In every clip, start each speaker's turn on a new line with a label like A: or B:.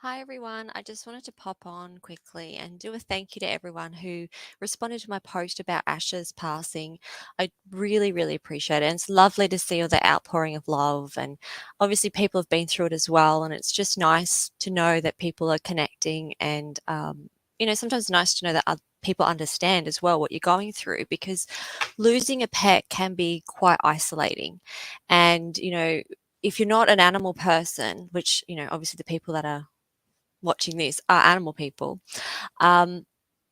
A: Hi everyone. I just wanted to pop on quickly and do a thank you to everyone who responded to my post about Asha's passing. I really, really appreciate it. And it's lovely to see all the outpouring of love. And obviously, people have been through it as well. And it's just nice to know that people are connecting. And, sometimes it's nice to know that people understand as well what you're going through because losing a pet can be quite isolating. And, if you're not an animal person, which, obviously the people that are watching this are animal people. Um,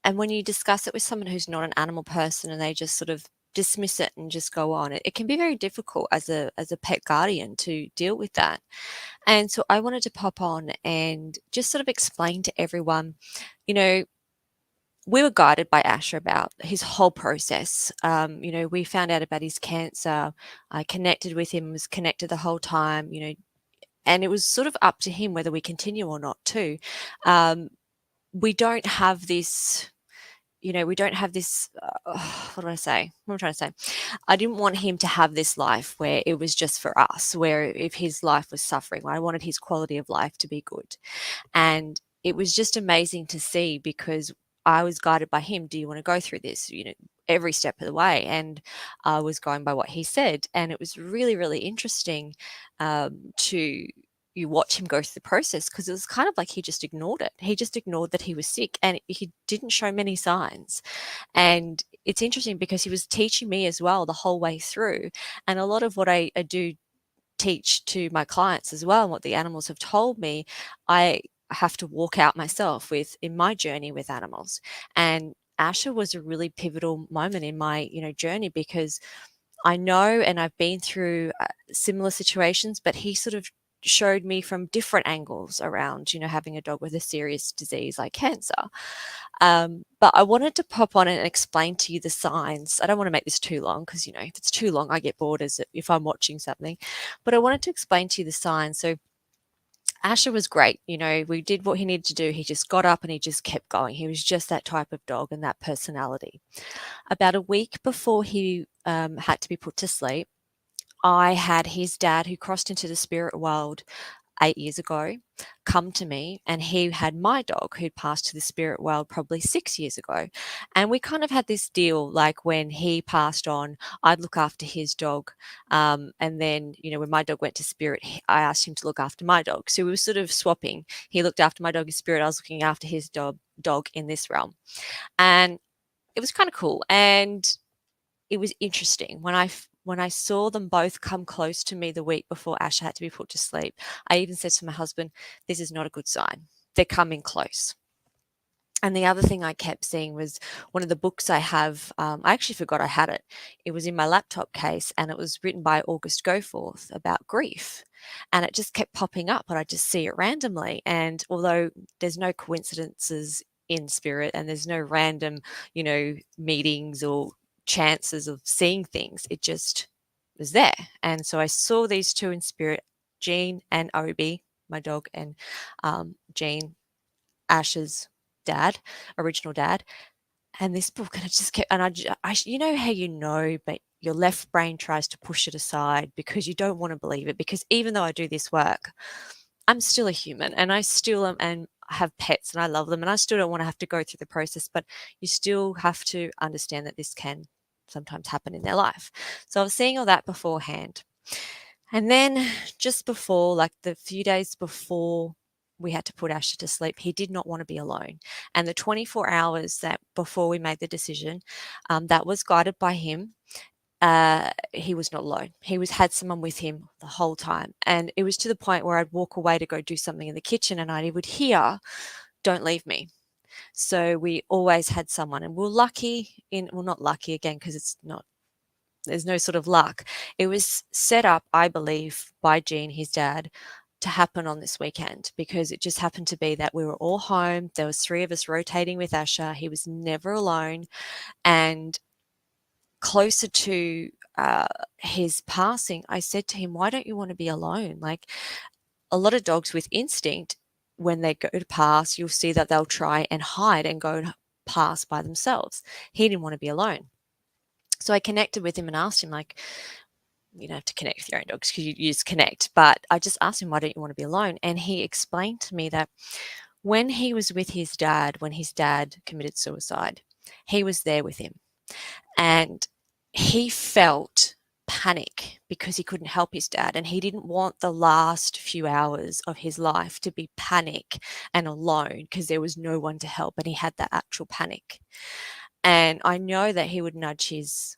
A: and when you discuss it with someone who's not an animal person and they just sort of dismiss it and just go on, it can be very difficult as a pet guardian to deal with that. And so I wanted to pop on and just sort of explain to everyone, you know, we were guided by Asher about his whole process. We found out about his cancer. I connected with him, was connected the whole time, and it was sort of up to him whether we continue or not too. Um, we don't have this, we don't have this, what do I say? What am I trying to say? I didn't want him to have this life where it was just for us, where if his life was suffering, I wanted his quality of life to be good. And it was just amazing to see because I was guided by him. Do you want to go through this? Every step of the way. And I was going by what he said. And it was really, really interesting to you watch him go through the process because it was kind of like he just ignored it. He just ignored that he was sick and he didn't show many signs. And it's interesting because he was teaching me as well the whole way through. And a lot of what I do teach to my clients as well and what the animals have told me, I have to walk out myself with in my journey with animals. And Asha was a really pivotal moment in my, journey because I know and I've been through similar situations, but he sort of showed me from different angles around, having a dog with a serious disease like cancer. But I wanted to pop on and explain to you the signs. I don't want to make this too long because, if it's too long, I get bored as if I'm watching something. But I wanted to explain to you the signs. So Asher was great. We did what he needed to do. He just got up and he just kept going. He was just that type of dog and that personality. About a week before he had to be put to sleep, I had his dad, who crossed into the spirit world 8 years ago, come to me, and he had my dog who'd passed to the spirit world probably 6 years ago. And we kind of had this deal like when he passed on, I'd look after his dog. And then, when my dog went to spirit, I asked him to look after my dog. So we were sort of swapping. He looked after my dog in spirit, I was looking after his dog in this realm. And it was kind of cool. And it was interesting when I saw them both come close to me the week before Asha had to be put to sleep. I even said to my husband, "This is not a good sign. They're coming close." And the other thing I kept seeing was one of the books I have. I actually forgot I had it. It was in my laptop case, and it was written by August Goforth about grief. And it just kept popping up, and I just see it randomly. And although there's no coincidences in spirit, and there's no random, meetings or chances of seeing things, it just was there. And so I saw these two in spirit, Jean and Obi, my dog, and Jean, Ash's dad, original dad. And this book, and it just kept, and how but your left brain tries to push it aside because you don't want to believe it. Because even though I do this work, I'm still a human and I still am and have pets and I love them and I still don't want to have to go through the process, but you still have to understand that this can sometimes happen in their life. So I was seeing all that beforehand. And then just before, like the few days before we had to put Asher to sleep, he did not want to be alone. And the 24 hours that before we made the decision, that was guided by him. He was not alone. He had someone with him the whole time. And it was to the point where I'd walk away to go do something in the kitchen and I would hear, "Don't leave me." So we always had someone, and we're lucky not lucky again, because there's no sort of luck. It was set up, I believe, by Gene, his dad, to happen on this weekend because it just happened to be that we were all home. There was three of us rotating with Asha. He was never alone. And closer to his passing, I said to him, "Why don't you want to be alone?" Like a lot of dogs with instinct, when they go to pass, you'll see that they'll try and hide and go and pass by themselves. He didn't want to be alone. So I connected with him and asked him, like, you don't have to connect with your own dogs because you just connect. But I just asked him, why don't you want to be alone? And he explained to me that when he was with his dad, when his dad committed suicide, he was there with him. And he felt panic because he couldn't help his dad. And he didn't want the last few hours of his life to be panic and alone because there was no one to help. And he had that actual panic. And I know that he would nudge his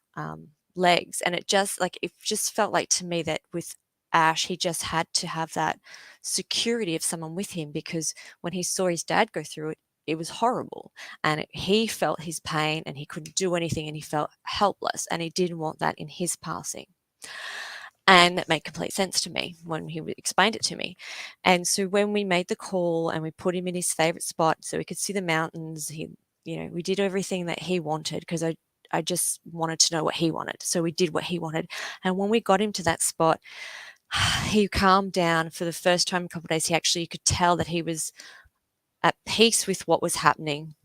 A: legs, and it just felt like to me that with Ash, he just had to have that security of someone with him, because when he saw his dad go through it, it was horrible, and he felt his pain, and he couldn't do anything, and he felt helpless, and he didn't want that in his passing. And it made complete sense to me when he explained it to me. And so when we made the call and we put him in his favorite spot so he could see the mountains, we did everything that he wanted, because I just wanted to know what he wanted. So we did what he wanted. And when we got him to that spot, he calmed down for the first time in a couple of days. You could tell that he was at peace with what was happening.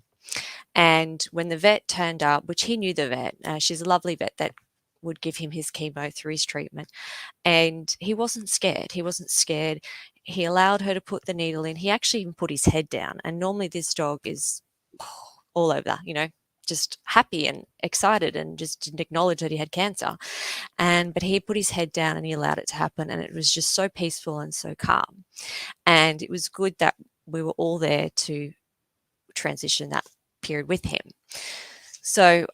A: And when the vet turned up, which he knew the vet, she's a lovely vet that would give him his chemo through his treatment. And he wasn't scared. He wasn't scared. He allowed her to put the needle in. He actually even put his head down. And normally this dog is all over, just happy and excited, and just didn't acknowledge that he had cancer. But he put his head down and he allowed it to happen. And it was just so peaceful and so calm. And it was good that we were all there to transition that period with him. So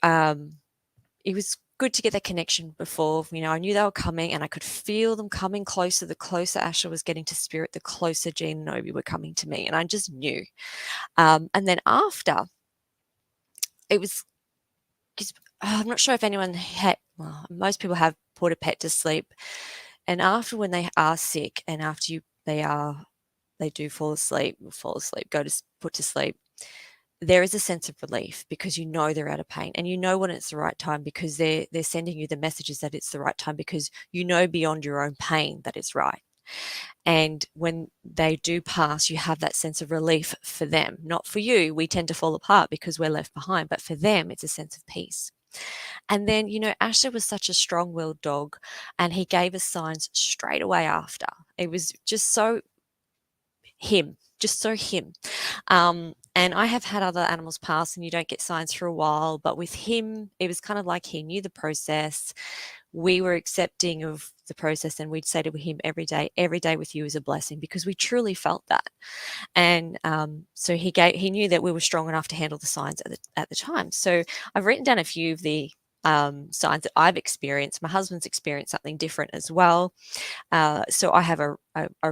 A: it was good to get that connection before. I knew they were coming, and I could feel them coming closer. The closer Asha was getting to Spirit, the closer Jean and Obi were coming to me, and I just knew. And then after, it was, because I'm not sure if anyone most people have put a pet to sleep, and after, when they are sick, and after they do fall asleep, go to put to sleep, there is a sense of relief, because they're out of pain, and when it's the right time, because they're sending you the messages that it's the right time, because beyond your own pain that it's right. And when they do pass, you have that sense of relief for them. Not for you, we tend to fall apart because we're left behind, but for them, it's a sense of peace. And then, Asher was such a strong-willed dog, and he gave us signs straight away after. It was just so him. And I have had other animals pass, and you don't get signs for a while, but with him, it was kind of like he knew the process. We were accepting of the process, and we'd say to him every day with you is a blessing, because we truly felt that. And so he knew that we were strong enough to handle the signs at the time. So I've written down a few of the signs that I've experienced. My husband's experienced something different as well. So I have a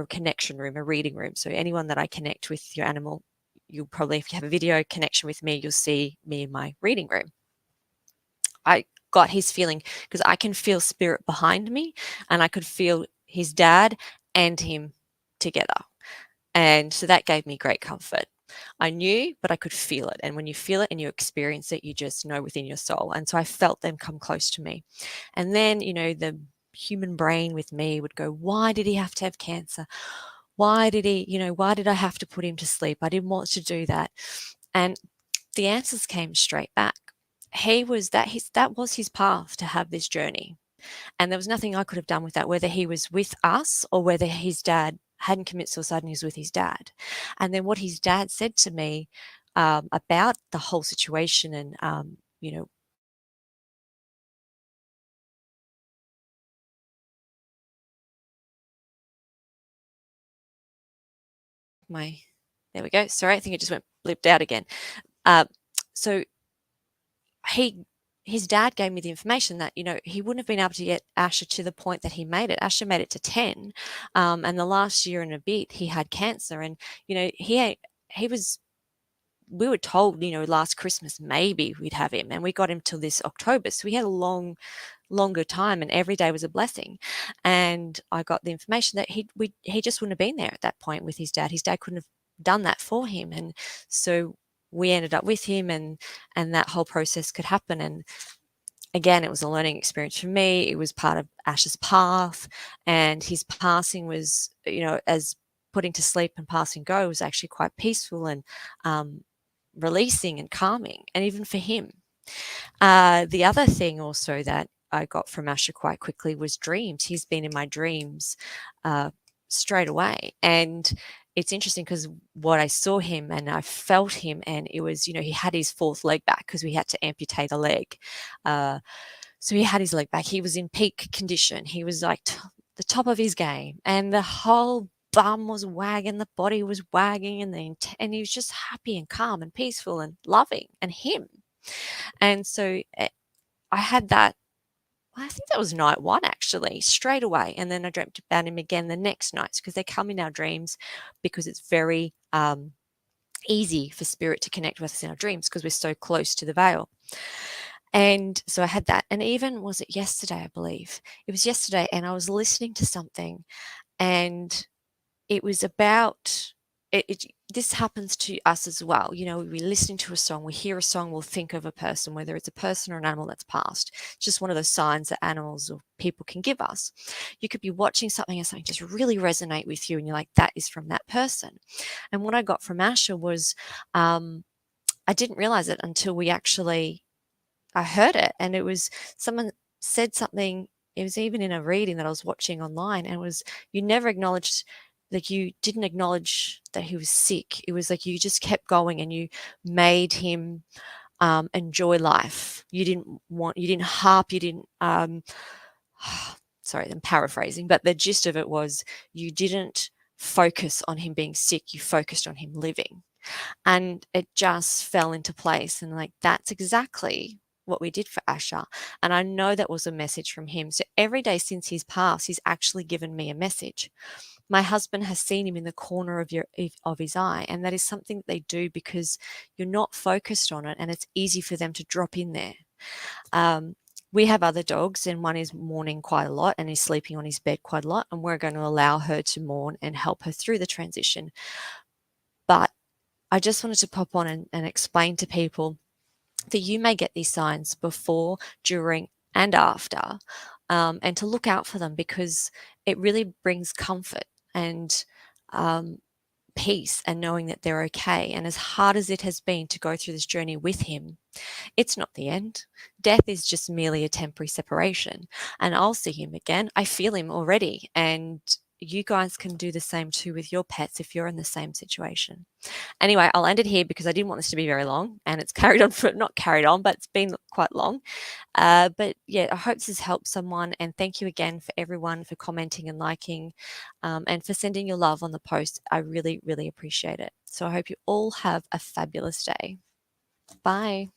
A: connection room, a reading room. So anyone that I connect with your animal, you'll probably, if you have a video connection with me, you'll see me in my reading room. I got his feeling, because I can feel Spirit behind me, and I could feel his dad and him together. And so that gave me great comfort. I knew, but I could feel it. And when you feel it and you experience it, you just know within your soul. And so I felt them come close to me. And then, the human brain with me would go, why did he have to have cancer? Why did I have to put him to sleep? I didn't want to do that. And the answers came straight back. That was his path to have this journey. And there was nothing I could have done with that, whether he was with us or whether his dad hadn't committed suicide and he was with his dad. And then what his dad said to me about the whole situation, and, there we go. Sorry, I think it just went blipped out again. So his dad gave me the information that, he wouldn't have been able to get Asha to the point that he made it. Asha made it to 10. And the last year and a bit, he had cancer. And, we were told, last Christmas, maybe we'd have him. And we got him till this October. So we had a longer time, and every day was a blessing. And I got the information that he just wouldn't have been there at that point with his dad. His dad couldn't have done that for him. And so we ended up with him, and that whole process could happen. And again, it was a learning experience for me. It was part of Ash's path, and his passing was, as putting to sleep and passing go, was actually quite peaceful and releasing and calming, and even for him. The other thing also that I got from Asha quite quickly was dreams. He's been in my dreams straight away. And it's interesting because what I saw him and I felt him, and it was, he had his fourth leg back because we had to amputate a leg. So he had his leg back. He was in peak condition. He was like the top of his game, and the whole bum was wagging, the body was wagging, and he was just happy and calm and peaceful and loving, and him. And so I had that. I think that was night one, actually, straight away. And then I dreamt about him again the next night because they come in our dreams, because it's very easy for spirit to connect with us in our dreams because we're so close to the veil. And so I had that. And even, was it yesterday, I believe? It was yesterday, and I was listening to something, and it was about this happens to us as well. We're listening to a song, we hear a song, we'll think of a person, whether it's a person or an animal that's passed. It's just one of those signs that animals or people can give us. You could be watching something and something just really resonate with you, and you're like, that is from that person. And what I got from Asha was, I didn't realize it until I heard it, and it was someone said something. It was even in a reading that I was watching online, and it was, you never acknowledged, like, you didn't acknowledge that he was sick. It was like you just kept going and you made him enjoy life. You didn't harp, you didn't sorry, I'm paraphrasing, but the gist of it was, you didn't focus on him being sick, you focused on him living. And it just fell into place, and like, that's exactly what we did for Asha. And I know that was a message from him. So every day since he's passed, he's actually given me a message. My husband has seen him in the corner of his eye, and that is something that they do because you're not focused on it, and it's easy for them to drop in there. We have other dogs, and one is mourning quite a lot and is sleeping on his bed quite a lot, and we're going to allow her to mourn and help her through the transition. But I just wanted to pop on and explain to people that you may get these signs before, during, and after, and to look out for them, because it really brings comfort and peace, and knowing that they're okay. And as hard as it has been to go through this journey with him, it's not the end. Death is just merely a temporary separation, and I'll see him again. I feel him already, and you guys can do the same too with your pets if you're in the same situation. Anyway, I'll end it here because I didn't want this to be very long, and it's carried on for, not carried on, but it's been quite long. But yeah, I hope this has helped someone, and thank you again for everyone for commenting and liking, and for sending your love on the post. I really, really appreciate it. So I hope you all have a fabulous day. Bye.